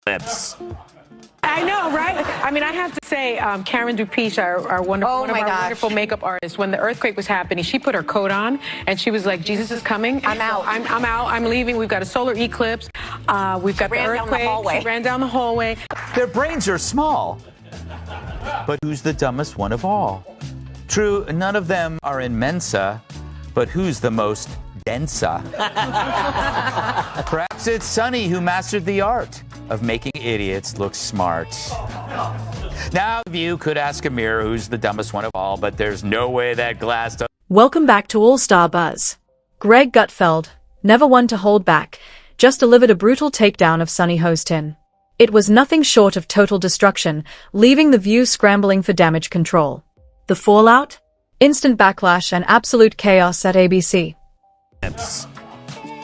Lips. I know, right? I mean, I have to say, Karen Dupiche, our wonderful, one of our wonderful makeup artists, when the earthquake was happening, she put her coat on and she was like, Jesus is coming. I'm out. I'm out. I'm leaving. We've got a solar eclipse. We've got the earthquake. She ran down the hallway. Their brains are small. But who's the dumbest one of all? True, none of them are in Mensa, but who's the most densa? Perhaps it's Sunny who mastered the art of making idiots look smart. Now, you could ask a mirror who's the dumbest one of all, but there's no way that glass does. Welcome back to All-Star Buzz. Greg Gutfeld, never one to hold back, just delivered a brutal takedown of Sunny Hostin. It was nothing short of total destruction, leaving the View scrambling for damage control. The fallout? Instant backlash and absolute chaos at ABC.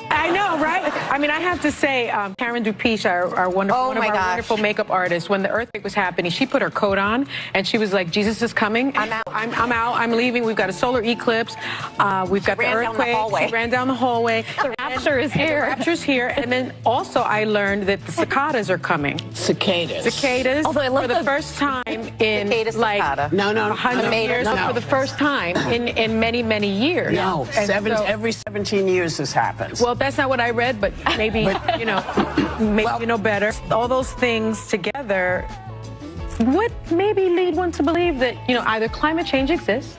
I know, right? I mean, I have to say, Karen Dupiche, our wonderful, one of our wonderful makeup artists, when the earthquake was happening, she put her coat on and she was like, Jesus is coming. I'm out. I'm out. I'm leaving. We've got a solar eclipse. We've got the earthquake. She ran down the hallway. The rapture is here. The rapture's here. And then also I learned that the cicadas are coming. Cicadas. Although I love for the first time in like 100 years. For the first time in many, many years. No, every 17 years this happens. Well, that's not what I read, but maybe, maybe you know better. All those things together would maybe lead one to believe that, either climate change exists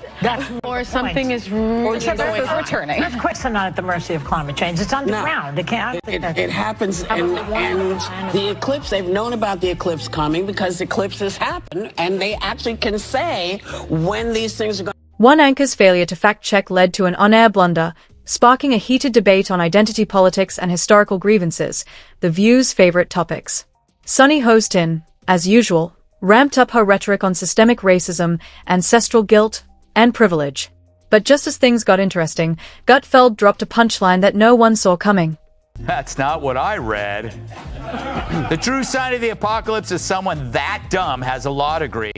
or something is returning. Earthquakes are not at the mercy of climate change. It's underground. It happens, and the eclipse, they've known about the eclipse coming because eclipses happen, and they actually can say when these things are going. One anchor's failure to fact-check led to an on-air blunder, sparking a heated debate on identity politics and historical grievances, the View's favorite topics. Sunny Hostin, as usual, ramped up her rhetoric on systemic racism, ancestral guilt, and privilege. But just as things got interesting, Gutfeld dropped a punchline that no one saw coming. That's not what I read. The true sign of the apocalypse is someone that dumb has a law degree.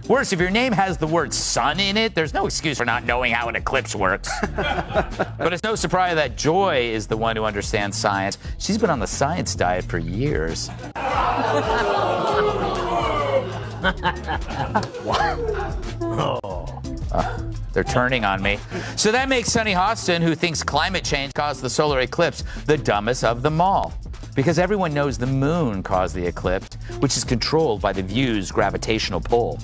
Worse, if your name has the word sun in it, there's no excuse for not knowing how an eclipse works. But it's no surprise that Joy is the one who understands science. She's been on the science diet for years. They're turning on me. So that makes Sunny Hostin, who thinks climate change caused the solar eclipse, the dumbest of them all. Because everyone knows the moon caused the eclipse, which is controlled by the View's gravitational pull.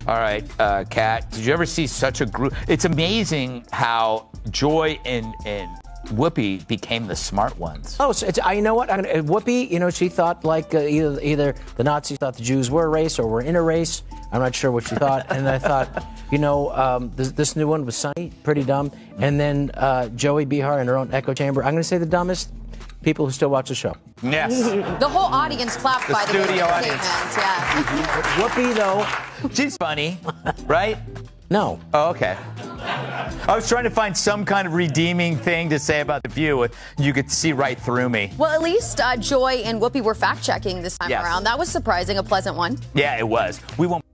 All right, Kat, did you ever see such a group? It's amazing how Joy and Whoopi became the smart ones. Oh, so you know what? Whoopi, she thought like either the Nazis thought the Jews were a race or were in a race. I'm not sure what she thought. And I thought, this new one was Sunny, pretty dumb. And then Joey Behar in her own echo chamber. I'm going to say the dumbest people who still watch the show. Yes. The whole audience clapped by the studio audience. Yeah. Whoopi, though. She's funny, right? No. Oh, okay. I was trying to find some kind of redeeming thing to say about The View. You could see right through me. Well, at least Joy and Whoopi were fact-checking this time around. That was surprising, a pleasant one. Yeah, it was. We won't.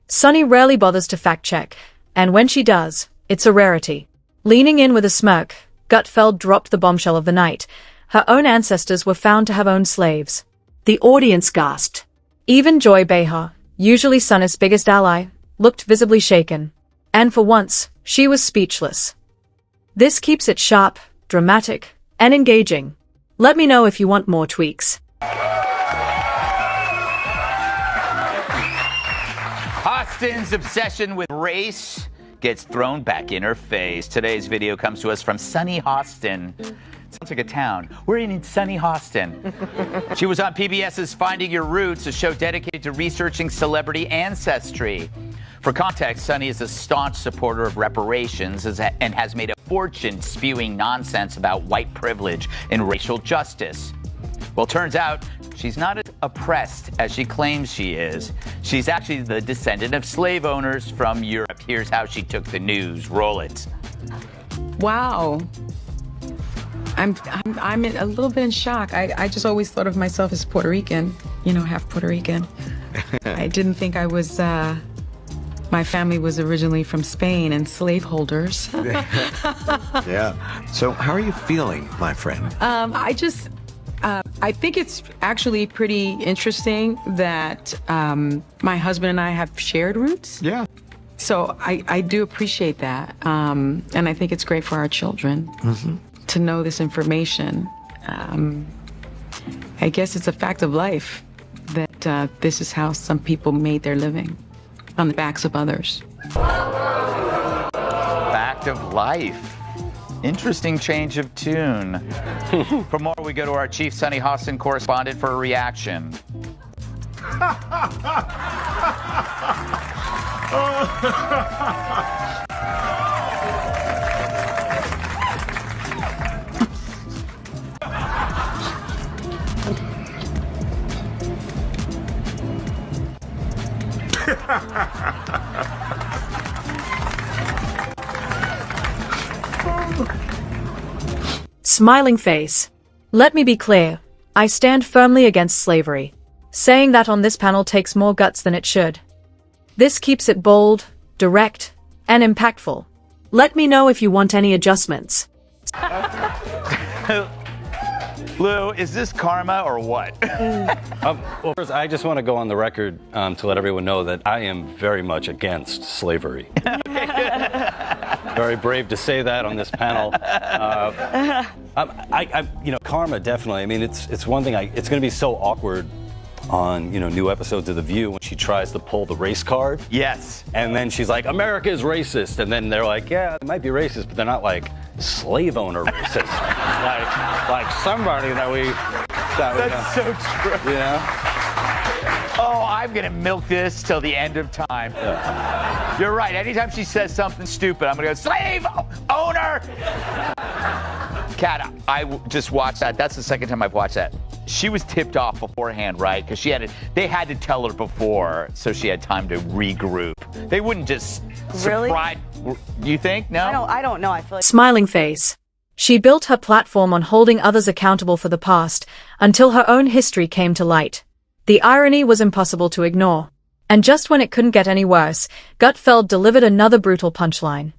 Sunny rarely bothers to fact-check, and when she does, it's a rarity. Leaning in with a smirk, Gutfeld dropped the bombshell of the night. Her own ancestors were found to have owned slaves. The audience gasped. Even Joy Behar, usually Sunny's biggest ally, looked visibly shaken. And for once, she was speechless. This keeps it sharp, dramatic, and engaging. Let me know if you want more tweaks. Hostin's obsession with race gets thrown back in her face. Today's video comes to us from Sunny Hostin. Sounds like a town. We're in Sunny Hostin. She was on PBS's Finding Your Roots, a show dedicated to researching celebrity ancestry. For context, Sunny is a staunch supporter of reparations and has made a fortune spewing nonsense about white privilege and racial justice. Well, turns out she's not as oppressed as she claims she is. She's actually the descendant of slave owners from Europe. Here's how she took the news. Roll it. Wow. I'm a little bit in shock. I just always thought of myself as Puerto Rican, half Puerto Rican. I didn't think I was, my family was originally from Spain and slaveholders. Yeah. So how are you feeling, my friend? I just I think it's actually pretty interesting that my husband and I have shared roots. Yeah. So I do appreciate that. And I think it's great for our children to know this information. I guess it's a fact of life that this is how some people made their living, on the backs of others. Fact of life. Interesting change of tune. For more, we go to our chief Sunny Hostin correspondent for a reaction. Smiling face. Let me be clear. I stand firmly against slavery. Saying that on this panel takes more guts than it should. This keeps it bold, direct, and impactful. Let me know if you want any adjustments. Lou, is this karma or what? Well, first, I just want to go on the record to let everyone know that I am very much against slavery. Very brave to say that on this panel. Karma, definitely. I mean, it's one thing. It's going to be so awkward on new episodes of The View when she tries to pull the race card. Yes. And then she's like, America is racist. And then they're like, yeah, they might be racist, but they're not like slave owner racist. like somebody that we. That's so true. Yeah. Oh, I'm gonna milk this till the end of time. Yeah. You're right. Anytime she says something stupid, I'm gonna go, slave owner. Kat, I just watched that. That's the second time I've watched that. She was tipped off beforehand, right? Because they had to tell her before, so she had time to regroup. They wouldn't just surprise. You think? No? I don't know. I feel like Smiling face. She built her platform on holding others accountable for the past until her own history came to light. The irony was impossible to ignore. And just when it couldn't get any worse, Gutfeld delivered another brutal punchline.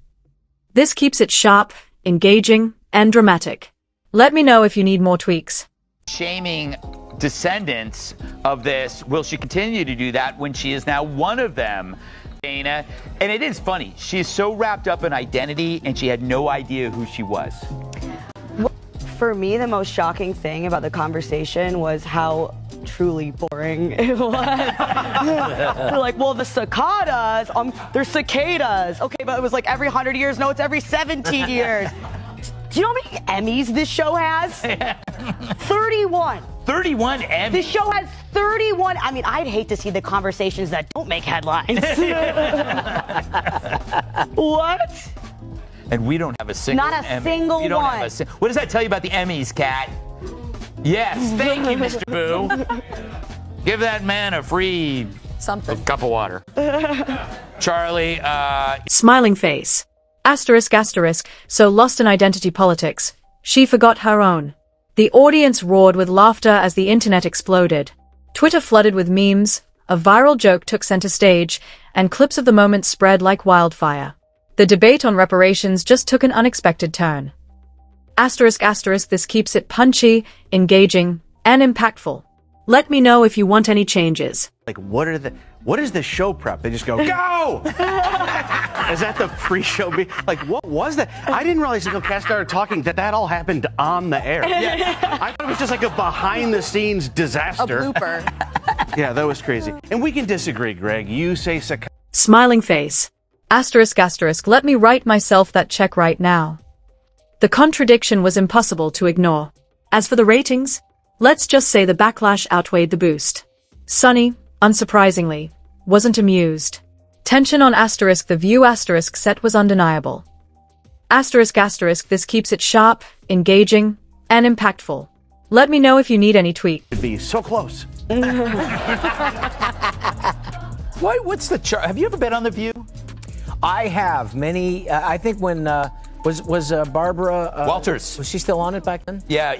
This keeps it sharp, engaging, and dramatic. Let me know if you need more tweaks. Shaming descendants of this. Will she continue to do that when she is now one of them, Dana? And it is funny. She's so wrapped up in identity and she had no idea who she was. for me, the most shocking thing about the conversation was how truly boring it was. They're like, well, the cicadas, they're cicadas. Okay, but it was like every 100 years. No, it's every 17 years. Do you know how many Emmys this show has? 31. 31 Emmys? This show has 31. I mean, I'd hate to see the conversations that don't make headlines. What? And we don't have a single Not a Emmy. single We don't one. have what does that tell you about the Emmys, Kat? Yes, thank you, Mr. Boo. Give that man a free cup of water. Charlie, Smiling face. Asterisk asterisk, so lost in identity politics. She forgot her own. The audience roared with laughter as the internet exploded. Twitter flooded with memes, a viral joke took center stage, and clips of the moment spread like wildfire. The debate on reparations just took an unexpected turn. Asterisk asterisk, this keeps it punchy, engaging, and impactful. Let me know if you want any changes. Like, what is the show prep? They just go, go! Is that the pre-show? Like, what was that? I didn't realize until Kat started talking that all happened on the air. Yeah. I thought it was just like a behind-the-scenes disaster. A blooper. Yeah, that was crazy. And we can disagree, Greg. You say Smiling face. Asterisk asterisk, let me write myself that check right now. The contradiction was impossible to ignore. As for the ratings, let's just say the backlash outweighed the boost. Sunny, unsurprisingly, wasn't amused. Tension on asterisk the View asterisk set was undeniable. Asterisk asterisk, this keeps it sharp, engaging, and impactful. Let me know if you need any tweak. It'd be so close. what's the chart? Have you ever been on The View? I have many. I think when was Barbara Walters, was she still on it back then? Yeah,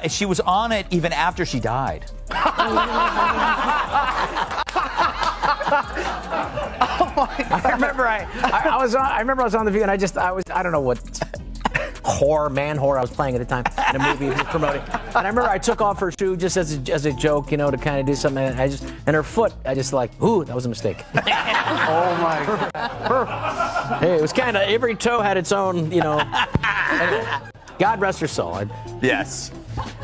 she was on it even after she died. I remember I was on The View, and I don't know what. man whore I was playing at the time in a movie he was promoting. And I remember I took off her shoe just as a joke, you know, to kind of do something. And her foot, I just like, ooh, that was a mistake. Oh my God. Hey, it was kind of, every toe had its own, you know. Anyway, God rest her soul. Yes.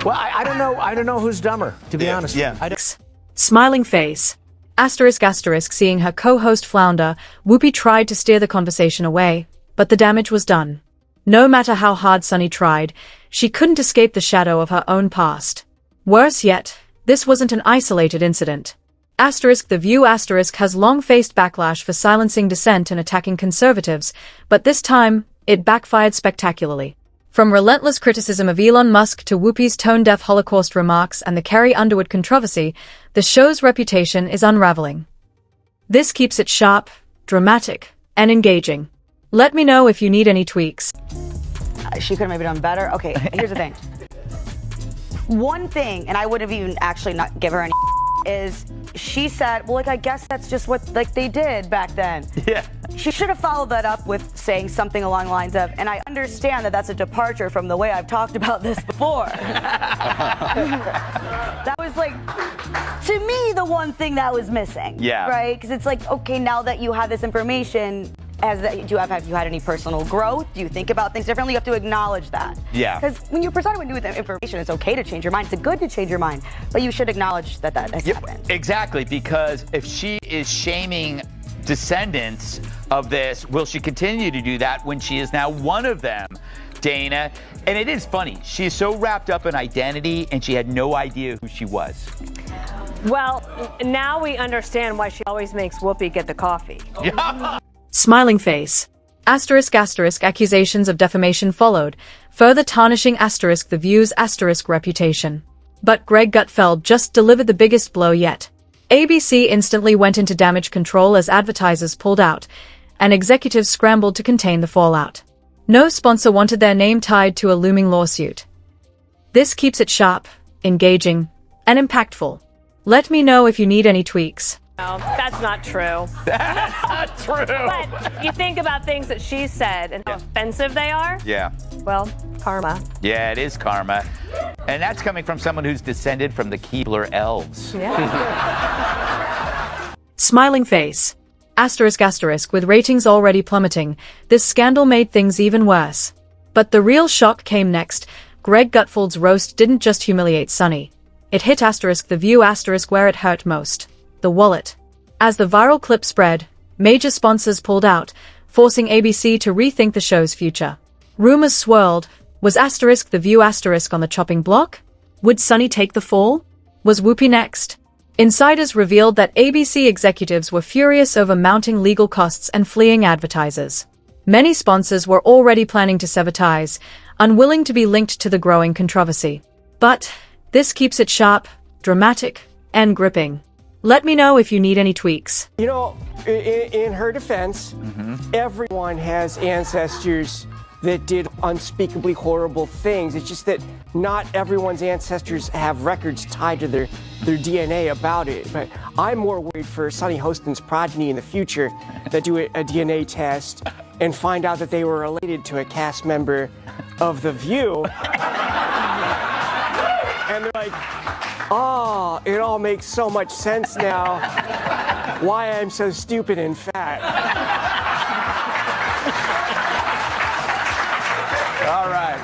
Well, I don't know who's dumber, to be honest. Yeah. Smiling face. Asterisk asterisk seeing her co-host flounder, Whoopi tried to steer the conversation away, but the damage was done. No matter how hard Sunny tried, she couldn't escape the shadow of her own past. Worse yet, this wasn't an isolated incident. Asterisk The View asterisk has long faced backlash for silencing dissent and attacking conservatives, but this time, it backfired spectacularly. From relentless criticism of Elon Musk to Whoopi's tone-deaf Holocaust remarks and the Carrie Underwood controversy, the show's reputation is unraveling. This keeps it sharp, dramatic, and engaging. Let me know if you need any tweaks. She could have maybe done better. Okay, here's the thing. One thing, and I would have even actually not give her any is she said, well, like, I guess that's just what, like, they did back then. Yeah. She should have followed that up with saying something along the lines of, and I understand that that's a departure from the way I've talked about this before. That was, like, to me, the one thing that was missing. Yeah. Right? Because it's like, okay, now that you have this information, have you had any personal growth? Do you think about things differently? You have to acknowledge that. Yeah. Because when you're presented with new information, it's okay to change your mind. It's good to change your mind, but you should acknowledge that has happened. Exactly, because if she is shaming descendants of this, will she continue to do that when she is now one of them, Dana? And it is funny. She's so wrapped up in identity, and she had no idea who she was. Well, now we understand why she always makes Whoopi get the coffee. Yeah. Smiling face. Asterisk asterisk accusations of defamation followed, further tarnishing asterisk The View's asterisk reputation. But Greg Gutfeld just delivered the biggest blow yet. ABC instantly went into damage control as advertisers pulled out, and executives scrambled to contain the fallout. No sponsor wanted their name tied to a looming lawsuit. This keeps it sharp, engaging, and impactful. Let me know if you need any tweaks. No, that's not true. That's not true. But you think about things that she said and how offensive they are. Yeah. Well, karma. Yeah, it is karma. And that's coming from someone who's descended from the Keebler elves. Yeah. Smiling face. Asterisk asterisk with ratings already plummeting, this scandal made things even worse. But the real shock came next. Greg Gutfeld's roast didn't just humiliate Sunny. It hit asterisk The View asterisk where it hurt most. The wallet. As the viral clip spread, major sponsors pulled out, forcing ABC to rethink the show's future. Rumors swirled. Was asterisk The View asterisk on the chopping block? Would Sunny take the fall? Was Whoopi next? Insiders revealed that ABC executives were furious over mounting legal costs and fleeing advertisers. Many sponsors were already planning to sever ties, unwilling to be linked to the growing controversy. But this keeps it sharp, dramatic, and gripping. Let me know if you need any tweaks. You know, in her defense, everyone has ancestors that did unspeakably horrible things. It's just that not everyone's ancestors have records tied to their DNA about it. But I'm more worried for Sunny Hostin's progeny in the future that do a DNA test and find out that they were related to a cast member of The View. And they're like, oh, it all makes so much sense now why I'm so stupid and fat. All right.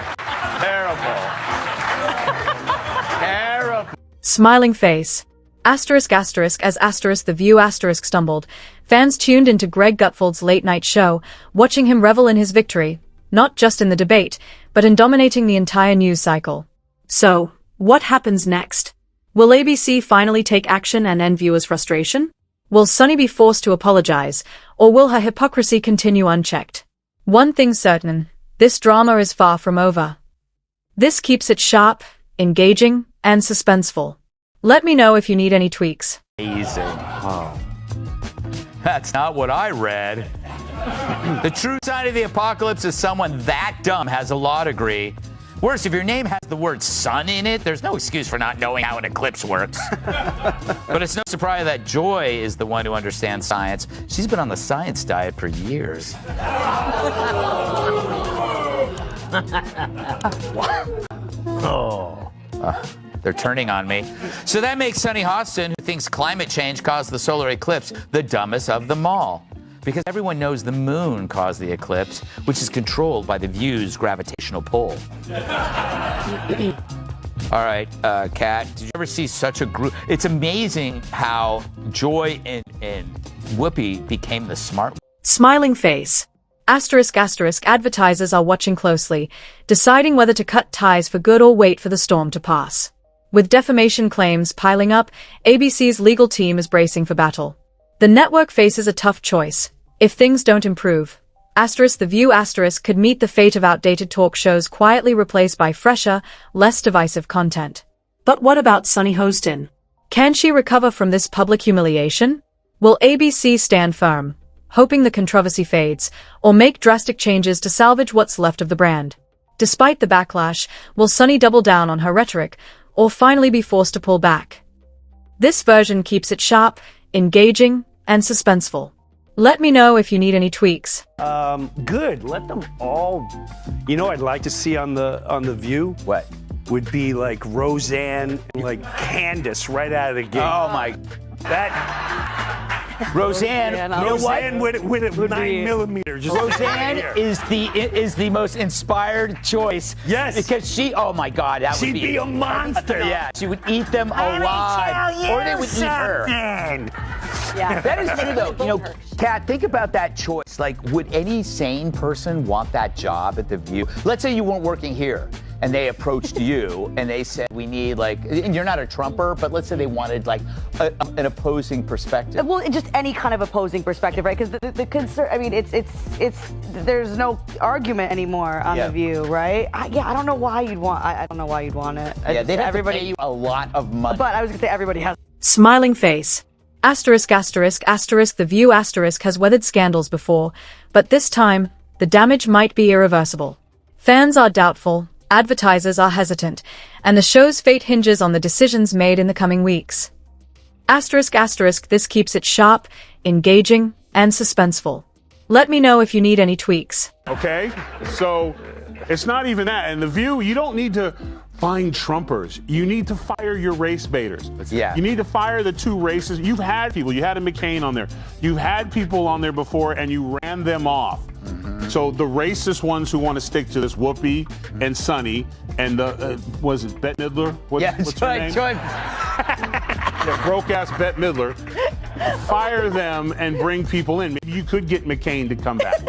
Terrible. Smiling face. Asterisk asterisk as asterisk The View asterisk stumbled. Fans tuned into Greg Gutfeld's late-night show, watching him revel in his victory, not just in the debate, but in dominating the entire news cycle. So, what happens next? Will ABC finally take action and end viewers' frustration? Will Sunny be forced to apologize, or will her hypocrisy continue unchecked? One thing's certain, this drama is far from over. This keeps it sharp, engaging, and suspenseful. Let me know if you need any tweaks. Amazing. Oh. That's not what I read. The true sign of the apocalypse is someone that dumb has a law degree. Worse, if your name has the word sun in it, there's no excuse for not knowing how an eclipse works. But it's no surprise that Joy is the one who understands science. She's been on the science diet for years. They're turning on me. So that makes Sunny Hostin, who thinks climate change caused the solar eclipse, the dumbest of them all. Because everyone knows the moon caused the eclipse, which is controlled by The View's gravitational pull. All right, Kat, did you ever see such a group? It's amazing how Joy and Whoopi became the smart. Smiling face. Asterisk asterisk advertisers are watching closely, deciding whether to cut ties for good or wait for the storm to pass. With defamation claims piling up, ABC's legal team is bracing for battle. The network faces a tough choice. If things don't improve, asterisk The View asterisk could meet the fate of outdated talk shows quietly replaced by fresher, less divisive content. But what about Sunny Hostin? Can she recover from this public humiliation? Will ABC stand firm, hoping the controversy fades, or make drastic changes to salvage what's left of the brand? Despite the backlash, will Sunny double down on her rhetoric, or finally be forced to pull back? This version keeps it sharp, engaging, and suspenseful. Let me know if you need any tweaks. Good. Let them all. You know, I'd like to see on the View. What? Would be like Roseanne and like Candace right out of the gate. Oh my. Roseanne, you know Roseanne what? with a 9mm. Just Roseanne is the most inspired choice. Yes. Because oh my God, that She'd would be a monster. Yeah, she would eat them alive. Or they would eat her. Yeah. That is true though. You know, Kat, think about that choice. Like, would any sane person want that job at The View? Let's say you weren't working here and they approached you and they said, we need and you're not a Trumper, but let's say they wanted an opposing perspective. Well, just any kind of opposing perspective, right? Because the concern, I mean, it's there's no argument anymore on The View, right? I don't know why you'd want. I don't know why you'd want it. Yeah, they'd have to pay you a lot of money. But I was gonna say everybody has. Smiling face. Asterisk asterisk asterisk The View asterisk has weathered scandals before, but this time, the damage might be irreversible. Fans are doubtful, advertisers are hesitant, and the show's fate hinges on the decisions made in the coming weeks. Asterisk asterisk this keeps it sharp, engaging, and suspenseful. Let me know if you need any tweaks. Okay, so it's not even that. In The View, you don't need to find Trumpers. You need to fire your race baiters. Yeah. You need to fire the two races. You've had people. You had a McCain on there. You've had people on there before, and you ran them off. So the racist ones who want to stick to this, Whoopi and Sunny, and was it Bette Midler? What's her name? Broke-ass Bette Midler. Fire them and bring people in. Maybe you could get McCain to come back.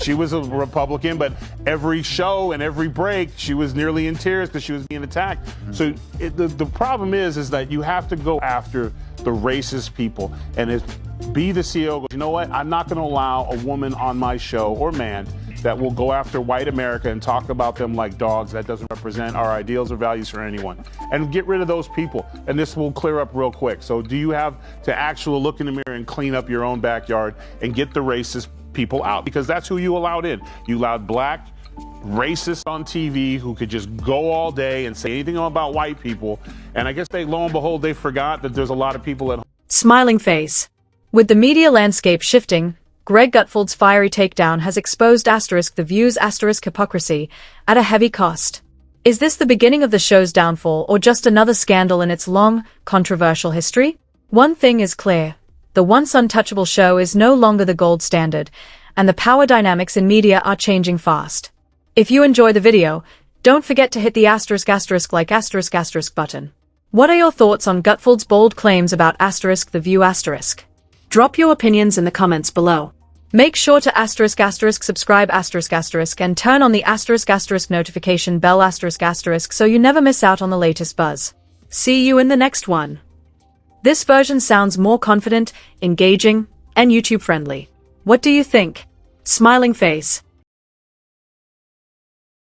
She was a Republican, but every show and every break, she was nearly in tears because she was being attacked. So the problem is that you have to go after the racist people and be the CEO. Goes, you know what? I'm not going to allow a woman on my show or man that will go after white America and talk about them like dogs. That doesn't represent our ideals or values for anyone. And get rid of those people. And this will clear up real quick. So do you have to actually look in the mirror and clean up your own backyard and get the racist people out? Because that's who you allowed in. You allowed black racists on TV who could just go all day and say anything about white people. And I guess lo and behold, they forgot that there's a lot of people at home. Smiling face. With the media landscape shifting, Greg Gutfeld's fiery takedown has exposed The View's hypocrisy at a heavy cost. Is this the beginning of the show's downfall or just another scandal in its long, controversial history? One thing is clear. The once untouchable show is no longer the gold standard, and the power dynamics in media are changing fast. If you enjoy the video, don't forget to hit the **like** button. What are your thoughts on Gutfeld's bold claims about The View **? Drop your opinions in the comments below. Make sure to subscribe and turn on the notification bell so you never miss out on the latest buzz. See you in the next one. This version sounds more confident, engaging, and YouTube friendly. What do you think? Smiling face.